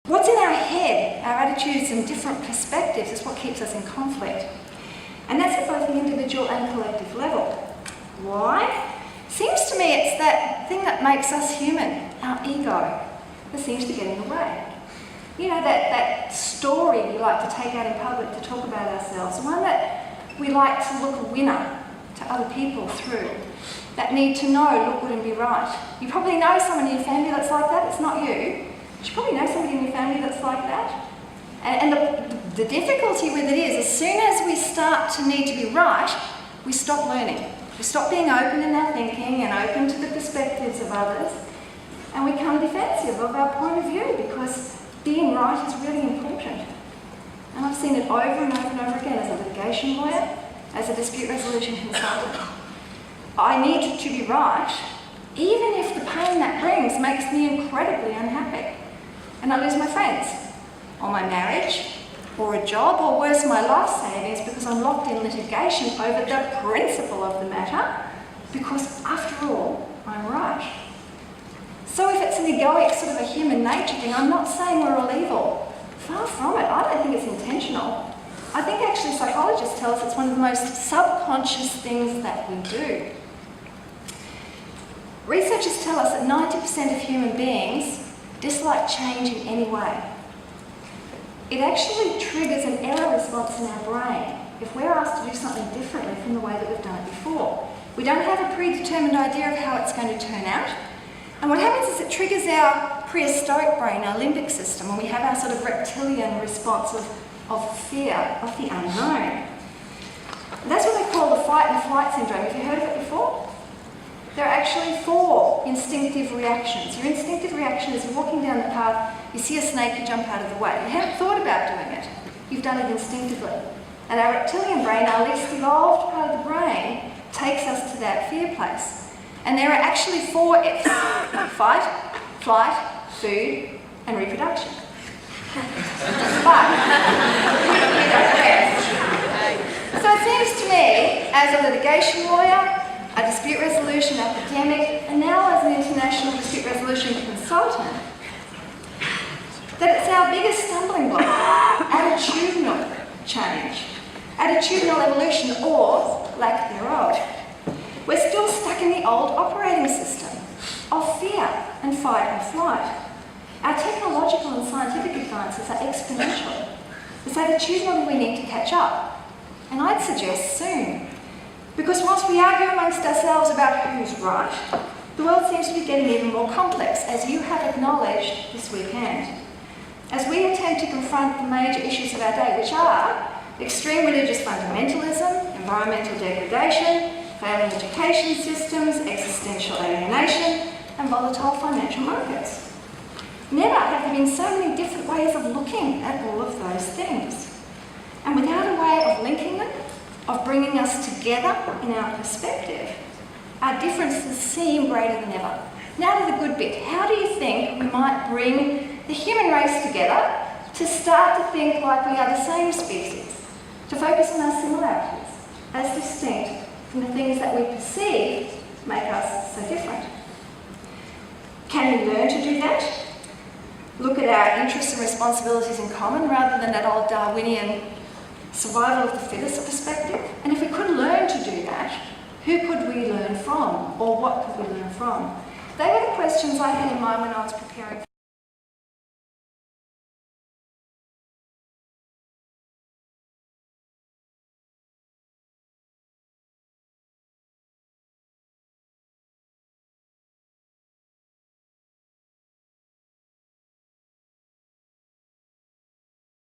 What's in our head, our attitudes and different perspectives, is what keeps us in conflict. And that's at both the individual and collective level. Why? Seems to me it's that thing that makes us human, our ego, that seems to get in the way. You know, that story we like to take out in public to talk about ourselves, the one that we like to look a winner to other people through, that need to know, look good and be right. You probably know someone in your family that's like that. It's not you. But you probably know somebody in your family that's like that. And the difficulty with it is, as soon as we start to need to be right, we stop learning. We stop being open in our thinking and open to the perspectives of others, and we become defensive of our point of view because being right is really important. And I've seen it over and over and over again as a litigation lawyer, as a dispute resolution consultant. I need to be right, even if the pain that brings makes me incredibly unhappy. And I lose my friends, or my marriage, or a job, or worse, my life savings, because I'm locked in litigation over the principle of the matter, because after all, I'm right. So if it's an egoic sort of a human nature thing, I'm not saying we're all evil. Far from it. I don't think it's intentional. I think actually psychologists tell us it's one of the most subconscious things that we do. Researchers tell us that 90% of human beings dislike change in any way. It actually triggers an error response in our brain if we're asked to do something differently from the way that we've done it before. We don't have a predetermined idea of how it's going to turn out. And what happens is it triggers our prehistoric brain, our limbic system, and we have our sort of reptilian response of fear, of the unknown. And that's what they call the fight and flight syndrome. Have you heard of it before? There are actually 4 instinctive reactions. Your instinctive reaction is you're walking down the path, you see a snake, you jump out of the way. You haven't thought about doing it. You've done it instinctively. And our reptilian brain, our least evolved part of the brain, takes us to that fear place. And there are actually 4 F's: fight, flight, food, and reproduction. But we don't rest. So it seems to me, as a litigation lawyer, a dispute resolution academic, and now as an international dispute resolution consultant, that it's our biggest stumbling block, attitudinal change, attitudinal evolution, or lack thereof. We're still stuck in the old operating system of fear and fight and flight. Our technological and scientific advances are exponential. It's attitudinally we need to catch up, and I'd suggest soon. Because whilst we argue amongst ourselves about who's right, the world seems to be getting even more complex, as you have acknowledged this weekend. As we attempt to confront the major issues of our day, which are extreme religious fundamentalism, environmental degradation, failing education systems, existential alienation, and volatile financial markets. Never have there been so many different ways of looking at all of those things. And without a way of linking them, of bringing us together in our perspective, our differences seem greater than ever. Now to the good bit. How do you think we might bring the human race together to start to think like we are the same species, to focus on our similarities as distinct from the things that we perceive make us so different? Can we learn to do that? Look at our interests and responsibilities in common rather than that old Darwinian survival of the fittest perspective? And if we could learn to do that, who could we learn from, or what could we learn from? They were the questions I had in mind when I was preparing.